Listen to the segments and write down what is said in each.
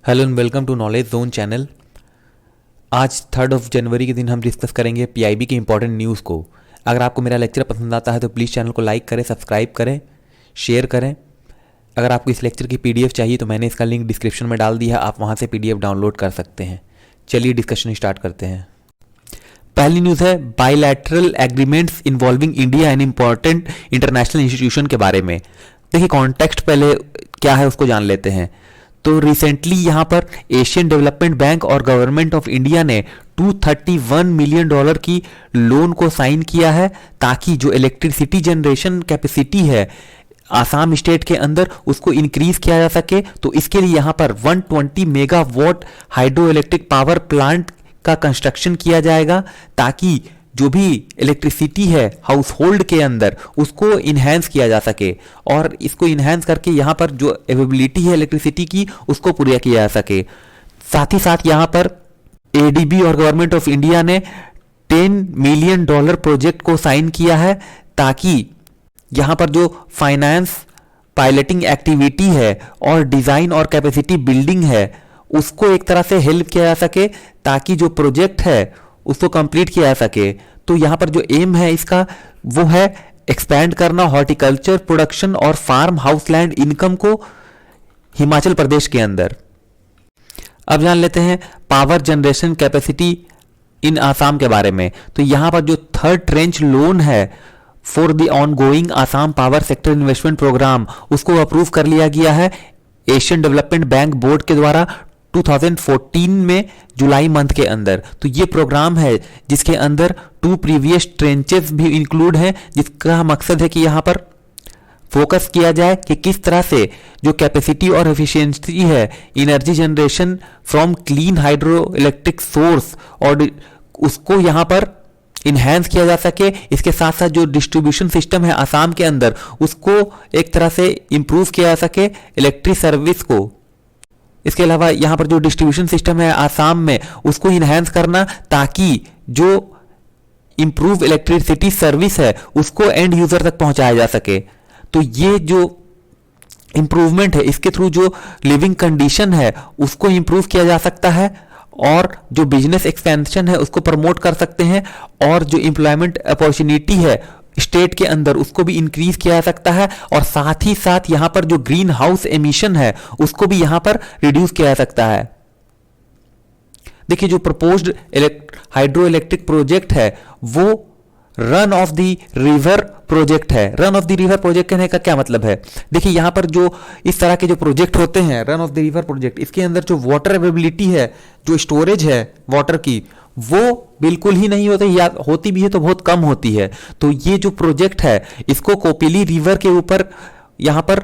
Hello and welcome to knowledge zone channel. आज 3 जनवरी के दिन हम डिस्कस करेंगे पीआईबी के इंपॉर्टेंट न्यूज़ को। अगर आपको मेरा लेक्चर पसंद आता है तो प्लीज़ चैनल को लाइक करें, सब्सक्राइब करें, शेयर करें। अगर आपको इस लेक्चर की पीडीएफ चाहिए तो मैंने इसका लिंक डिस्क्रिप्शन में डाल दिया है, आप वहाँ से पीडीएफ डाउनलोड कर सकते हैं। चलिए डिस्कशन स्टार्ट करते हैं। पहली न्यूज़ है bilateral agreements involving India and important international institution के बारे में। देखिए कॉन्टेक्स्ट पहले क्या है उसको जान लेते हैं। तो रिसेंटली यहाँ पर एशियन डेवलपमेंट बैंक और गवर्नमेंट ऑफ इंडिया ने $231 मिलियन की लोन को साइन किया है ताकि जो इलेक्ट्रिसिटी जनरेशन कैपेसिटी है आसाम स्टेट के अंदर उसको इंक्रीज किया जा सके। तो इसके लिए यहाँ पर 120 megawatt hydro electric power plant का कंस्ट्रक्शन किया जाएगा ताकि जो भी इलेक्ट्रिसिटी है हाउस होल्ड के अंदर उसको इन्हेंस किया जा सके और इसको इन्हेंस करके यहाँ पर जो अवेलेबिलिटी है इलेक्ट्रिसिटी की उसको पूरा किया जा सके। साथ ही साथ यहाँ पर एडीबी और गवर्नमेंट ऑफ इंडिया ने $10 मिलियन प्रोजेक्ट को साइन किया है ताकि यहाँ पर जो फाइनेंस पायलटिंग एक्टिविटी है और डिज़ाइन और कैपेसिटी बिल्डिंग है उसको एक तरह से हेल्प किया जा सके ताकि जो प्रोजेक्ट है उसको कंप्लीट किया जा सके। तो यहाँ पर जो एम है इसका वो है एक्सपैंड करना हॉर्टिकल्चर प्रोडक्शन और फार्म हाउस लैंड इनकम को हिमाचल प्रदेश के अंदर। अब जान लेते हैं power generation capacity in Assam के बारे में। तो यहाँ पर जो थर्ड ट्रेंच लोन है for the ongoing Assam power sector investment programme उसको अप्रूव कर लिया गया है एशियन डेवलपमेंट बैंक बोर्ड के द्वारा 2014 में जुलाई मंथ के अंदर। तो ये प्रोग्राम है जिसके अंदर 2 प्रीवियस ट्रेंचेस भी इंक्लूड हैं जिसका मकसद है कि यहाँ पर फोकस किया जाए कि किस तरह से जो कैपेसिटी और एफिशिएंसी है energy generation from clean hydro electric source और उसको यहाँ पर इन्हेंस किया जा सके। इसके साथ साथ जो डिस्ट्रीब्यूशन सिस्टम है आसाम के अंदर उसको एक तरह से इंप्रूव किया जा सके इलेक्ट्रिक सर्विस को। इसके अलावा यहाँ पर जो डिस्ट्रीब्यूशन सिस्टम है आसाम में उसको इन्हेंस करना ताकि जो इंप्रूव इलेक्ट्रिसिटी सर्विस है उसको एंड यूजर तक पहुंचाया जा सके। तो ये जो इंप्रूवमेंट है इसके थ्रू जो लिविंग कंडीशन है उसको इंप्रूव किया जा सकता है और जो बिजनेस एक्सपेंशन है उसको प्रमोट कर सकते हैं और जो एम्प्लॉयमेंट अपॉर्चुनिटी है स्टेट के अंदर उसको भी इंक्रीज किया जा सकता है और साथ ही साथ यहां पर जो ग्रीन हाउस एमिशन है उसको भी यहां पर रिड्यूस किया जा सकता है। देखिए जो प्रपोज्ड हाइड्रो इलेक्ट्रिक प्रोजेक्ट है वो run of the river project है। Run of the river project कहने का क्या मतलब है? देखिए यहां पर जो इस तरह के जो प्रोजेक्ट होते हैं run of the river project इसके अंदर जो वाटर अवेलेबिलिटी है जो स्टोरेज है वाटर की वो बिल्कुल ही नहीं होती या होती भी है तो बहुत कम होती है। तो ये जो प्रोजेक्ट है इसको कोपिली रिवर के ऊपर यहां पर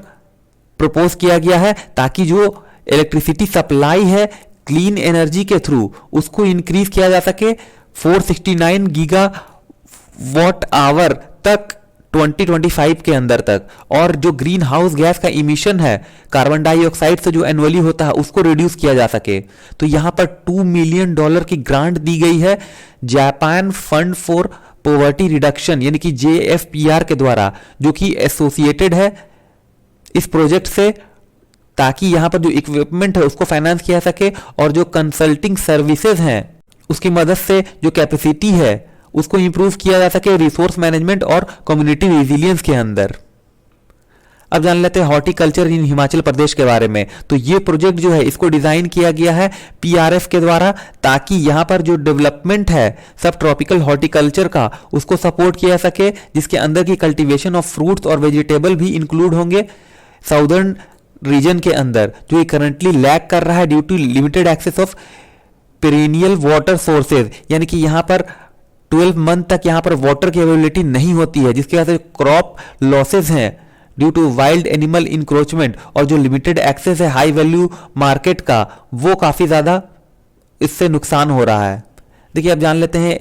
प्रपोज किया गया है ताकि जो इलेक्ट्रिसिटी सप्लाई है क्लीन एनर्जी के थ्रू उसको इंक्रीज किया जा सके 469 गीगा वॉट आवर तक 2025 के अंदर तक। और जो ग्रीन हाउस गैस का इमिशन है कार्बन डाइऑक्साइड से जो एनुअली होता है उसको रिड्यूस किया जा सके। तो यहां पर $2 मिलियन की ग्रांट दी गई है Japan fund for poverty reduction यानी कि JFPR के द्वारा जो कि एसोसिएटेड है इस प्रोजेक्ट से ताकि यहां पर जो इक्विपमेंट है उसको फाइनेंस किया जा सके और जो कंसल्टिंग सर्विसेज हैं उसकी मदद से जो कैपेसिटी है उसको इंप्रूव किया जा सके रिसोर्स मैनेजमेंट और कम्युनिटी रिजिलियंस के अंदर। अब जान लेते हैं हॉर्टिकल्चर इन हिमाचल प्रदेश के बारे में। तो ये प्रोजेक्ट जो है इसको डिजाइन किया गया है PRF के द्वारा ताकि यहां पर जो डेवलपमेंट है सब ट्रॉपिकल हॉर्टिकल्चर का उसको सपोर्ट किया जा सके जिसके अंदर की कल्टीवेशन ऑफ फ्रूट्स और वेजिटेबल भी इंक्लूड होंगे साउदर्न रीजन के अंदर जो ये करंटली लैक कर रहा है due to limited access of perennial water sources यानी कि यहां पर 12 मंथ तक यहां पर वाटर की अवेलेबिलिटी नहीं होती है जिसकी वजह से क्रॉप लॉसेस हैं due to wild animal encroachment और जो लिमिटेड एक्सेस है हाई वैल्यू मार्केट का वो काफी ज्यादा इससे नुकसान हो रहा है। देखिए अब जान लेते हैं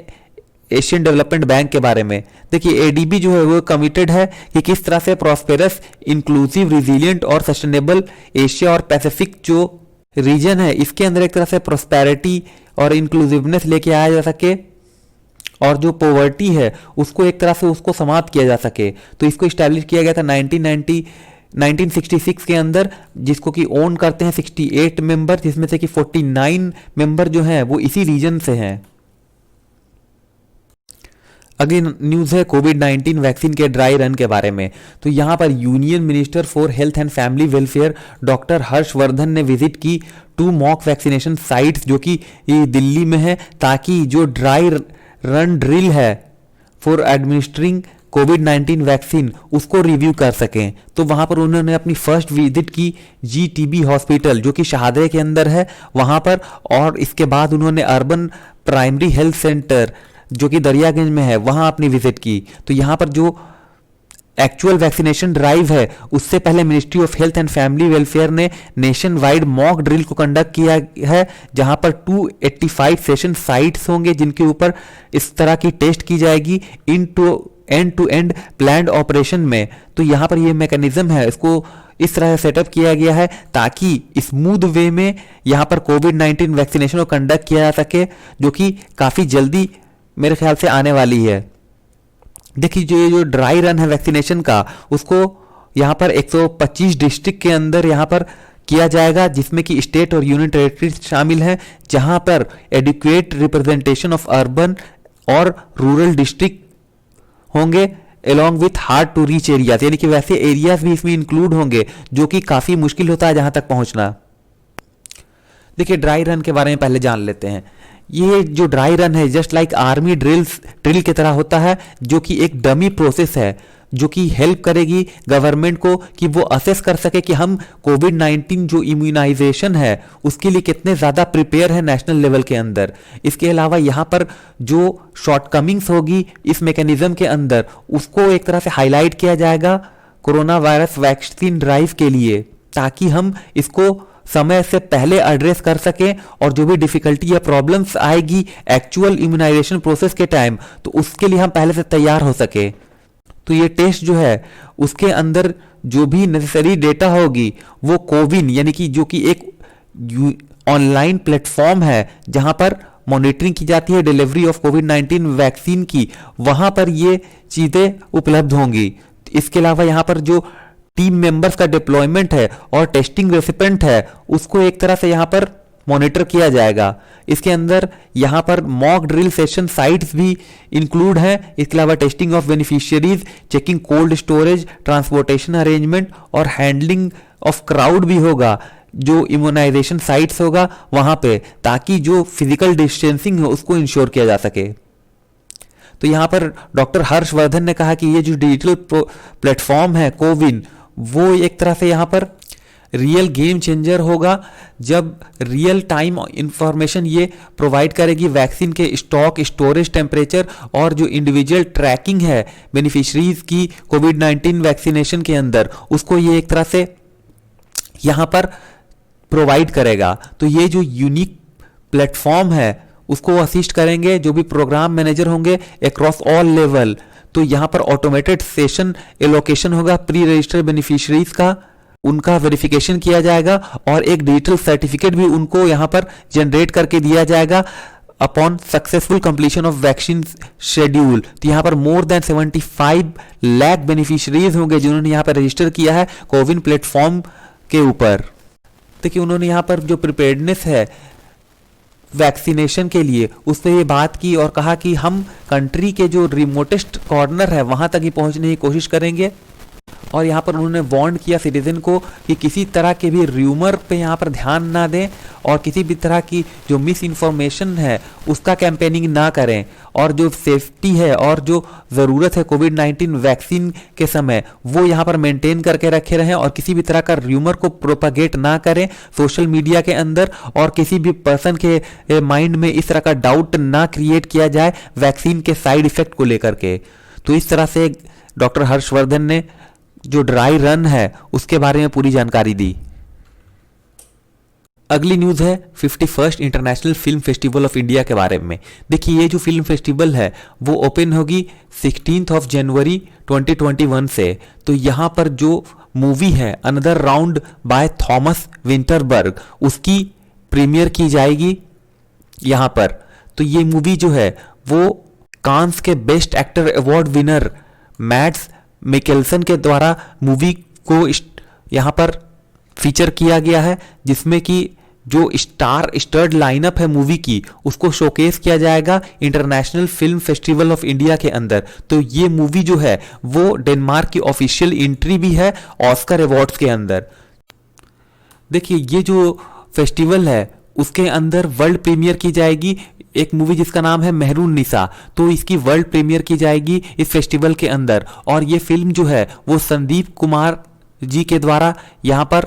एशियन डेवलपमेंट बैंक के बारे में। देखिए एडीबी जो है वो कमिटेड है कि किस तरह से प्रॉस्पेरस इंक्लूसिव रिजिलियंट और सस्टेनेबल एशिया और पैसिफिक जो रीजन है इसके अंदर एक तरह से प्रोस्पेरिटी और इंक्लूसिवनेस लेके आया जा सके और जो पॉवर्टी है उसको एक तरह से उसको समाप्त किया जा सके। तो इसको इस्टेब्लिश किया गया था 1990 1966 के अंदर, जिसको कि ओन करते हैं 68 मेंबर, जिसमें से कि 49 मेंबर जो हैं वो इसी रीजन से हैं। अगली न्यूज़ है कोविड-19 वैक्सीन के ड्राई रन के बारे में। तो यहाँ पर union minister for health and family welfare doctor Harshvardhan ने विजिट की 2 मॉक वैक्सीनेशन साइट्स जो कि दिल्ली में है, ताकि जो ड्राई रन ड्रिल है फॉर एडमिनिस्ट्रिंग कोविड-19 वैक्सीन उसको रिव्यू कर सकें। तो वहाँ पर उन्होंने अपनी फर्स्ट विजिट की GTB हॉस्पिटल जो कि शहादरे के अंदर है वहाँ पर, और इसके बाद उन्होंने अर्बन प्राइमरी हेल्थ सेंटर जो कि दरियागंज में है वहाँ अपनी विजिट की। तो यहाँ पर जो एक्चुअल वैक्सीनेशन ड्राइव है उससे पहले ministry of health and family welfare ने नेशन वाइड मॉक ड्रिल को कंडक्ट किया है, जहां पर 285 सेशन साइट्स होंगे जिनके ऊपर इस तरह की टेस्ट की जाएगी end to end planned operation में। तो यहाँ पर ये मैकेनिज्म है, इसको इस तरह से सेटअप किया गया है ताकि स्मूथ वे में यहाँ पर कोविड-19 वैक्सीनेशन को कंडक्ट किया जा सके, जो कि काफ़ी जल्दी मेरे ख्याल से आने वाली है। देखिए जो ड्राई रन है वैक्सीनेशन का, उसको यहाँ पर 125 डिस्ट्रिक्ट के अंदर यहाँ पर किया जाएगा, जिसमें कि स्टेट और यूनियन टेरिटरी शामिल हैं, जहाँ पर एडिक्वेट रिप्रेजेंटेशन ऑफ अर्बन और रूरल डिस्ट्रिक्ट होंगे along with hard to reach areas, यानी कि वैसे एरियाज भी इसमें इंक्लूड होंगे जो कि काफ़ी मुश्किल होता है जहाँ तक पहुँचना। देखिए ड्राई रन के बारे में पहले जान लेते हैं। ये जो ड्राई रन है जस्ट लाइक आर्मी ड्रिल की तरह होता है, जो कि एक डमी प्रोसेस है जो कि हेल्प करेगी गवर्नमेंट को कि वो असेस कर सके कि हम कोविड-19 जो इम्यूनाइजेशन है उसके लिए कितने ज़्यादा प्रिपेयर है नेशनल लेवल के अंदर। इसके अलावा यहाँ पर जो शॉर्टकमिंग्स होगी इस मैकेनिज्म के अंदर उसको एक तरह से हाईलाइट किया जाएगा कोरोना वायरस वैक्सीन ड्राइव के लिए, ताकि हम इसको समय से पहले एड्रेस कर सकें और जो भी डिफिकल्टी या प्रॉब्लम्स आएगी एक्चुअल इम्यूनाइजेशन प्रोसेस के टाइम, तो उसके लिए हम पहले से तैयार हो सके। तो ये टेस्ट जो है उसके अंदर जो भी नेसेसरी डेटा होगी वो कोविन यानी कि जो कि एक ऑनलाइन प्लेटफॉर्म है जहां पर मॉनिटरिंग की जाती है डिलीवरी ऑफ कोविड-19 वैक्सीन की, वहां पर ये चीजें उपलब्ध होंगी। इसके अलावा यहाँ पर जो टीम मेंबर्स का डिप्लॉयमेंट है और टेस्टिंग रेसिपेंट है उसको एक तरह से यहाँ पर मॉनिटर किया जाएगा। इसके अंदर यहाँ पर मॉक ड्रिल सेशन साइट्स भी इंक्लूड हैं। इसके अलावा testing of beneficiaries, checking cold storage, transportation arrangement और हैंडलिंग ऑफ क्राउड भी होगा जो इम्यूनाइजेशन साइट्स होगा वहां पे, ताकि जो फिजिकल डिस्टेंसिंग है उसको इंश्योर किया जा सके। तो यहाँ पर डॉक्टर हर्षवर्धन ने कहा कि ये जो डिजिटल प्लेटफॉर्म है कोविन, वो एक तरह से यहाँ पर रियल गेम चेंजर होगा, जब रियल टाइम इंफॉर्मेशन ये प्रोवाइड करेगी वैक्सीन के स्टॉक, स्टोरेज, टेम्परेचर और जो इंडिविजुअल ट्रैकिंग है बेनिफिशरीज की कोविड-19 वैक्सीनेशन के अंदर, उसको ये एक तरह से यहाँ पर प्रोवाइड करेगा। तो ये जो यूनिक प्लेटफॉर्म है उसको असिस्ट करेंगे जो भी प्रोग्राम मैनेजर होंगे अक्रॉस ऑल लेवल। तो यहाँ पर ऑटोमेटेड सेशन एलोकेशन होगा प्री रजिस्टर्ड बेनिफिशरीज का, उनका वेरिफिकेशन किया जाएगा और एक डिजिटल सर्टिफिकेट भी उनको यहाँ पर जनरेट करके दिया जाएगा upon successful completion of vaccine schedule. तो यहाँ पर मोर देन 75 लाख बेनिफिशरीज होंगे जिन्होंने यहाँ पर रजिस्टर किया है कोविन प्लेटफॉर्म के ऊपर। देखिए उन्होंने यहाँ पर जो प्रिपेयर्डनेस है वैक्सीनेशन के लिए उस पर ये बात की और कहा कि हम कंट्री के जो रिमोटेस्ट कॉर्नर है वहां तक ही पहुंचने की कोशिश करेंगे। और यहाँ पर उन्होंने वार्न किया सिटीजन को कि किसी तरह के भी र्यूमर पे यहाँ पर ध्यान ना दें और किसी भी तरह की जो मिस इन्फॉर्मेशन है उसका कैंपेनिंग ना करें, और जो सेफ्टी है और जो ज़रूरत है कोविड-19 वैक्सीन के समय वो यहाँ पर मेंटेन करके रखे रहें और किसी भी तरह का र्यूमर को प्रोपागेट ना करें सोशल मीडिया के अंदर, और किसी भी पर्सन के माइंड में इस तरह का डाउट ना क्रिएट किया जाए वैक्सीन के साइड इफेक्ट को लेकर के। तो इस तरह से डॉक्टर हर्षवर्धन ने जो ड्राई रन है उसके बारे में पूरी जानकारी दी। अगली न्यूज़ है 51st international film festival of India के बारे में। देखिए ये जो फिल्म फेस्टिवल है वो ओपन होगी 16 जनवरी 2021 से। तो यहाँ पर जो मूवी है another round by Thomas Vinterberg उसकी प्रीमियर की जाएगी यहाँ पर। तो ये मूवी जो है वो कांस के best actor award winner Mads Mikkelsen के द्वारा मूवी को यहाँ पर फीचर किया गया है, जिसमें कि जो स्टार स्टर्ड लाइनअप है मूवी की उसको शोकेस किया जाएगा international film festival of India के अंदर। तो ये मूवी जो है वो डेनमार्क की ऑफिशियल एंट्री भी है ऑस्कर अवार्ड्स के अंदर। देखिए ये जो फेस्टिवल है उसके अंदर वर्ल्ड प्रीमियर की जाएगी एक मूवी जिसका नाम है मेहरून निसा, तो इसकी वर्ल्ड प्रीमियर की जाएगी इस फेस्टिवल के अंदर। और ये फिल्म जो है वो संदीप कुमार जी के द्वारा यहाँ पर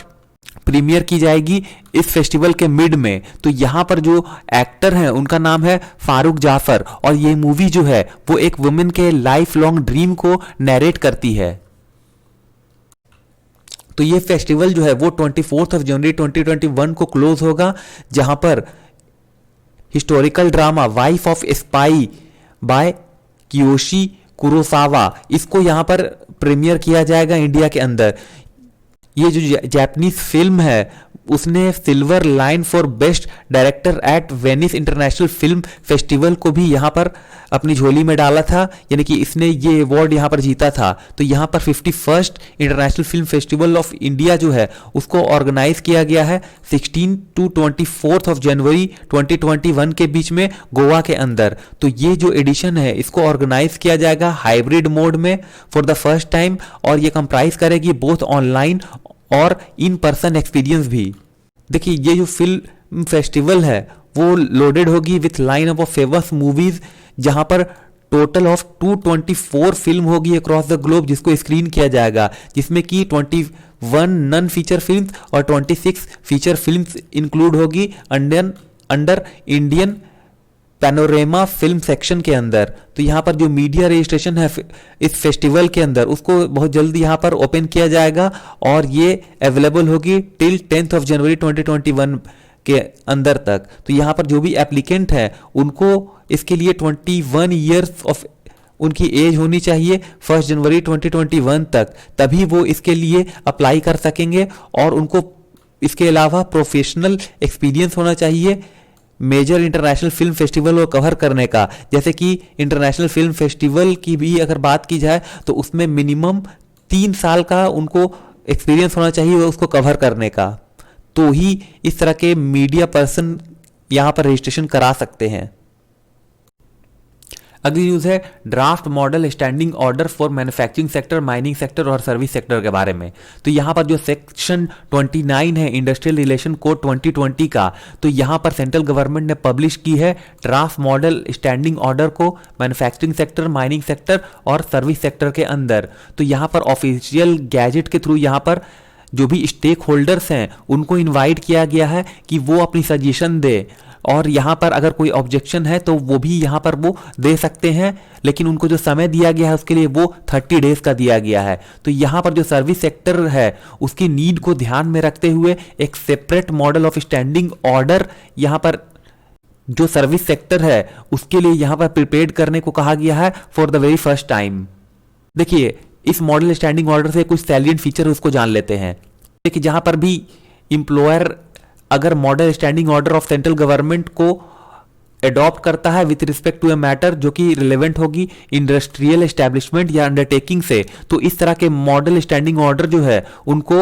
प्रीमियर की जाएगी इस फेस्टिवल के मिड में। तो यहाँ पर जो एक्टर हैं उनका नाम है फारूक जाफर, और ये मूवी जो है वो एक वुमेन के लाइफ लॉन्ग ड्रीम को नैरेट करती है। तो ये फेस्टिवल जो है वो 24 जनवरी 2021 को क्लोज होगा, जहां पर historical drama wife of spy by Kiyoshi Kurosawa इसको यहां पर प्रीमियर किया जाएगा इंडिया के अंदर। ये जो जापानीज फिल्म है उसने silver line for best director at Venice international film festival को भी यहाँ पर अपनी झोली में डाला था, यानी कि इसने ये अवार्ड यहाँ पर जीता था। तो यहाँ पर 51st international film festival of India जो है उसको ऑर्गेनाइज किया गया है 16 to 24 जनवरी 2021 के बीच में गोवा के अंदर। तो ये जो एडिशन है इसको ऑर्गेनाइज किया जाएगा हाइब्रिड मोड में फॉर द फर्स्ट टाइम, और ये कंप्राइज करेगी बोथ ऑनलाइन और इन पर्सन एक्सपीरियंस भी। देखिए ये जो फिल्म फेस्टिवल है वो लोडेड होगी with line of famous movies, जहां पर टोटल ऑफ 224 फिल्म होगी अक्रॉस द ग्लोब जिसको स्क्रीन किया जाएगा, जिसमें कि 21 नॉन फीचर फिल्म्स और 26 फीचर फिल्म्स इंक्लूड होगी अंडर इंडियन पैनोरेमा फिल्म सेक्शन के अंदर। तो यहाँ पर जो मीडिया रजिस्ट्रेशन है इस फेस्टिवल के अंदर उसको बहुत जल्दी यहाँ पर ओपन किया जाएगा, और ये अवेलेबल होगी टिल 10 जनवरी 2021 के अंदर तक। तो यहाँ पर जो भी एप्लीकेंट है उनको इसके लिए 21 ईयर्स ऑफ उनकी एज होनी चाहिए 1 जनवरी 2021 तक, तभी वो इसके लिए अप्लाई कर सकेंगे। और उनको इसके अलावा प्रोफेशनल एक्सपीरियंस होना चाहिए मेजर इंटरनेशनल फिल्म फेस्टिवल को कवर करने का। जैसे कि इंटरनेशनल फिल्म फेस्टिवल की भी अगर बात की जाए तो उसमें मिनिमम 3 साल का उनको एक्सपीरियंस होना चाहिए उसको कवर करने का, तो ही इस तरह के मीडिया पर्सन यहां पर रजिस्ट्रेशन करा सकते हैं। अगली न्यूज है draft model standing order for manufacturing sector, mining sector और सर्विस सेक्टर के बारे में। तो यहाँ पर जो सेक्शन 29 है इंडस्ट्रियल रिलेशन कोड 2020 का, तो यहाँ पर सेंट्रल गवर्नमेंट ने पब्लिश की है ड्राफ्ट मॉडल स्टैंडिंग ऑर्डर को मैन्युफैक्चरिंग सेक्टर, माइनिंग सेक्टर और सर्विस सेक्टर के अंदर। तो यहाँ पर ऑफिशियल गैजेट के थ्रू यहाँ पर जो भी स्टेक होल्डर्स हैं उनको इन्वाइट किया गया है कि वो अपनी सजेशन दे, और यहाँ पर अगर कोई ऑब्जेक्शन है तो वो भी यहाँ पर वो दे सकते हैं, लेकिन उनको जो समय दिया गया है उसके लिए वो 30 डेज का दिया गया है। तो यहाँ पर जो सर्विस सेक्टर है उसकी नीड को ध्यान में रखते हुए एक separate model of standing order यहाँ पर जो सर्विस सेक्टर है उसके लिए यहाँ पर प्रिपेयर करने को कहा गया है for the very first time. देखिए इस मॉडल स्टैंडिंग ऑर्डर से कुछ सैलिएंट फीचर उसको जान लेते हैं। देखिए जहां पर भी एम्प्लॉयर अगर model standing order of central government को अडॉप्ट करता है with respect to a matter जो कि रिलेवेंट होगी इंडस्ट्रियल एस्टेब्लिशमेंट या अंडरटेकिंग से, तो इस तरह के मॉडल स्टैंडिंग ऑर्डर जो है उनको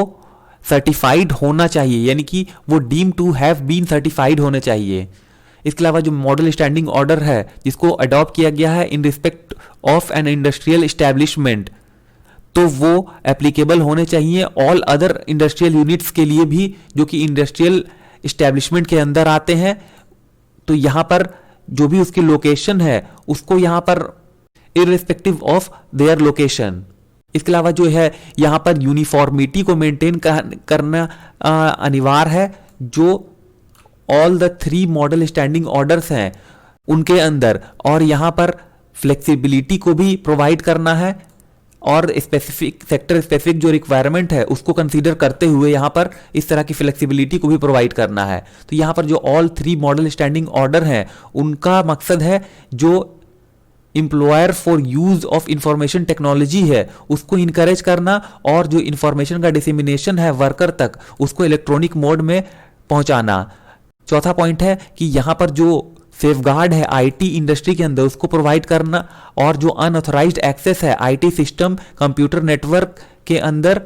सर्टिफाइड होना चाहिए, यानी कि वो deem to have been certified होने चाहिए। इसके अलावा जो मॉडल स्टैंडिंग ऑर्डर है जिसको अडॉप्ट किया गया है in respect of an industrial establishment, तो वो एप्लीकेबल होने चाहिए ऑल अदर इंडस्ट्रियल यूनिट्स के लिए भी जो कि इंडस्ट्रियल एस्टेब्लिशमेंट के अंदर आते हैं। तो यहां पर जो भी उसकी लोकेशन है उसको यहां पर इररिस्पेक्टिव ऑफ देयर लोकेशन। इसके अलावा जो है यहां पर यूनिफॉर्मिटी को मेंटेन करना अनिवार्य है जो all the 3 model standing orders हैं उनके अंदर, और यहां पर फ्लेक्सिबिलिटी को भी प्रोवाइड करना है और स्पेसिफिक सेक्टर स्पेसिफिक जो रिक्वायरमेंट है उसको कंसीडर करते हुए यहाँ पर इस तरह की फ्लेक्सिबिलिटी को भी प्रोवाइड करना है। तो यहाँ पर जो ऑल 3 मॉडल स्टैंडिंग ऑर्डर हैं उनका मकसद है जो employer for use of information technology है उसको इनकरेज करना, और जो इंफॉर्मेशन का डिसेमिनेशन है वर्कर तक उसको इलेक्ट्रॉनिक मोड में पहुंचाना। चौथा पॉइंट है कि यहाँ पर जो सेफगार्ड है आईटी इंडस्ट्री के अंदर उसको प्रोवाइड करना, और जो अनऑथराइज्ड एक्सेस है आईटी सिस्टम कंप्यूटर नेटवर्क के अंदर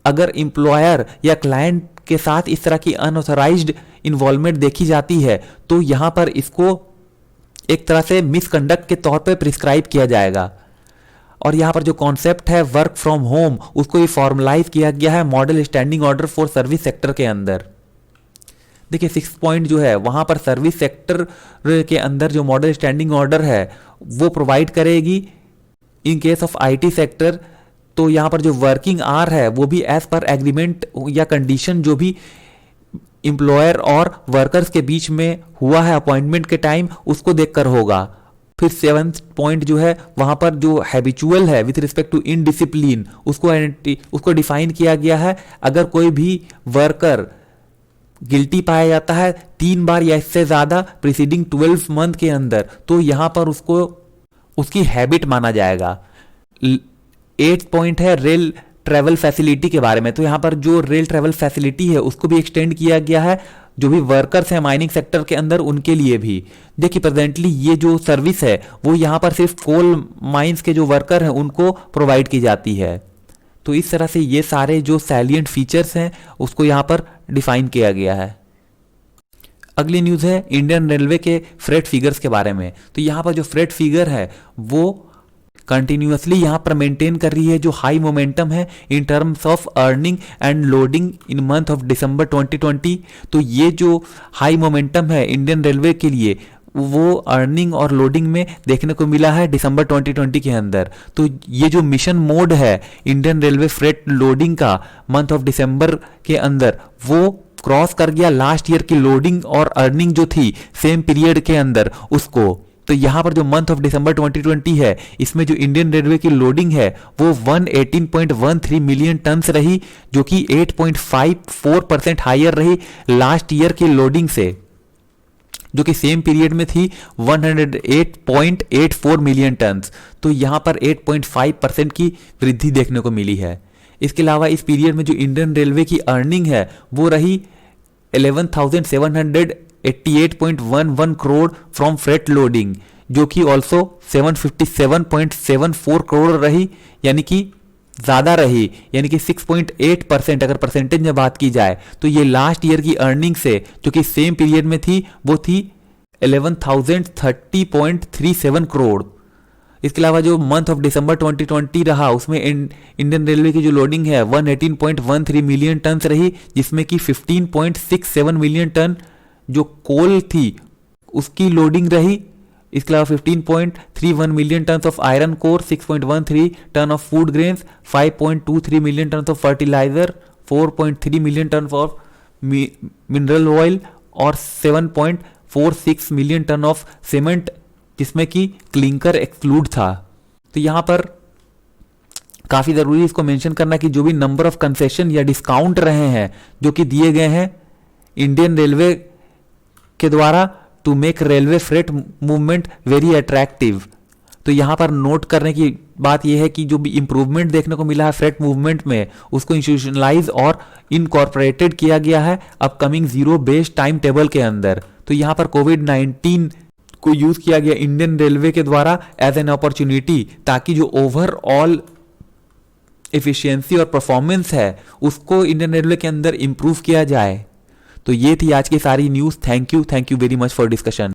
अगर एम्प्लॉयर या क्लाइंट के साथ इस तरह की अनऑथराइज्ड इन्वॉल्वमेंट देखी जाती है तो यहाँ पर इसको एक तरह से मिसकंडक्ट के तौर पे प्रिस्क्राइब किया जाएगा। और यहाँ पर जो कॉन्सेप्ट है वर्क फ्रॉम होम, उसको ये फॉर्मलाइज किया गया है model standing order for service sector के अंदर। देखिए 6 पॉइंट जो है वहाँ पर सर्विस सेक्टर के अंदर जो मॉडल स्टैंडिंग ऑर्डर है वो प्रोवाइड करेगी in case of IT sector. तो यहाँ पर जो वर्किंग आवर है वो भी एज पर एग्रीमेंट या कंडीशन जो भी एम्प्लॉयर और वर्कर्स के बीच में हुआ है अपॉइंटमेंट के टाइम, उसको देखकर होगा। फिर 7th पॉइंट जो है वहां पर जो हैबिचुअल है विथ रिस्पेक्ट टू इनडिसिप्लिन, उसको डिफाइन किया गया है। अगर कोई भी वर्कर गिल्टी पाया जाता है 3 बार या इससे ज्यादा प्रीसीडिंग 12 मंथ के अंदर, तो यहां पर उसको उसकी हैबिट माना जाएगा। 8th पॉइंट है रेल ट्रैवल फैसिलिटी के बारे में। तो यहां पर जो रेल ट्रैवल फैसिलिटी है उसको भी एक्सटेंड किया गया है जो भी वर्कर्स हैं माइनिंग सेक्टर के अंदर उनके लिए भी। देखिए प्रेजेंटली ये जो सर्विस है वो यहाँ पर सिर्फ कोल माइंस के जो वर्कर हैं उनको प्रोवाइड की जाती है। तो इस तरह से ये सारे जो सैलिएंट फीचर्स हैं उसको यहाँ पर डिफाइन किया गया है। अगली न्यूज़ है इंडियन रेलवे के फ्रेट फिगर्स के बारे में। तो यहाँ पर जो फ्रेट फिगर है वो कंटिन्यूअसली यहाँ पर मेंटेन कर रही है जो हाई मोमेंटम है in terms of earning and loading in month of December 2020। तो ये जो हाई मोमेंटम है इंडियन रेलवे के लिए वो अर्निंग और लोडिंग में देखने को मिला है दिसंबर 2020 के अंदर। तो ये जो मिशन मोड है इंडियन रेलवे फ्रेट लोडिंग का मंथ ऑफ दिसंबर के अंदर वो क्रॉस कर गया लास्ट ईयर की लोडिंग और अर्निंग जो थी सेम पीरियड के अंदर उसको। तो यहां पर जो मंथ ऑफ दिसंबर 2020 है इसमें जो इंडियन रेलवे की लोडिंग है वो 118.13 मिलियन टन्स रही जो कि 8.54% हायर रही लास्ट ईयर की लोडिंग से, जो कि सेम पीरियड में थी 108.84 मिलियन टन्स। तो यहां पर 8.5% की वृद्धि देखने को मिली है। इसके अलावा इस पीरियड में जो इंडियन रेलवे की अर्निंग है वो रही 11,788.11 करोड़ फ्रॉम फ्रेट लोडिंग, जो कि ऑल्सो 757.74 करोड़ रही, यानी कि ज्यादा रही, यानी कि 6.8%। अगर परसेंटेज में बात की जाए तो ये लास्ट ईयर की अर्निंग से जो कि सेम पीरियड में थी वो थी 11,030.37 करोड़। इसके अलावा जो मंथ ऑफ दिसंबर 2020 रहा उसमें इंडियन रेलवे की जो लोडिंग है 118.13 मिलियन टन रही, जिसमें कि 15.67 मिलियन टन जो कोल थी उसकी लोडिंग रही। इसके अलावा 15.31 million ton of iron ore, 6.13 ton of food grains, 5.23 million ton of fertiliser, 4.3 million ton of mineral oil और 7.46 मिलियन टन ऑफ सीमेंट, जिसमें कि क्लिंकर एक्सक्लूड था। तो यहां पर काफी जरूरी इसको मेंशन करना कि जो भी नंबर ऑफ कंसेशन या डिस्काउंट रहे हैं जो कि दिए गए हैं इंडियन रेलवे के द्वारा to make railway freight movement very attractive. तो यहां पर नोट करने की बात यह है कि जो भी इंप्रूवमेंट देखने को मिला है फ्रेट मूवमेंट में उसको इंस्टीट्यूशनलाइज और इनकॉर्पोरेटेड किया गया है upcoming zero based time table के अंदर। तो यहां पर कोविड-19 को यूज किया गया इंडियन रेलवे के द्वारा एज एन अपॉर्चुनिटी, ताकि जो ओवरऑल एफिशिएंसी और परफॉर्मेंस है उसको इंडियन रेलवे के अंदर इंप्रूव किया जाए। तो ये थी आज की सारी news. Thank you very much for discussion.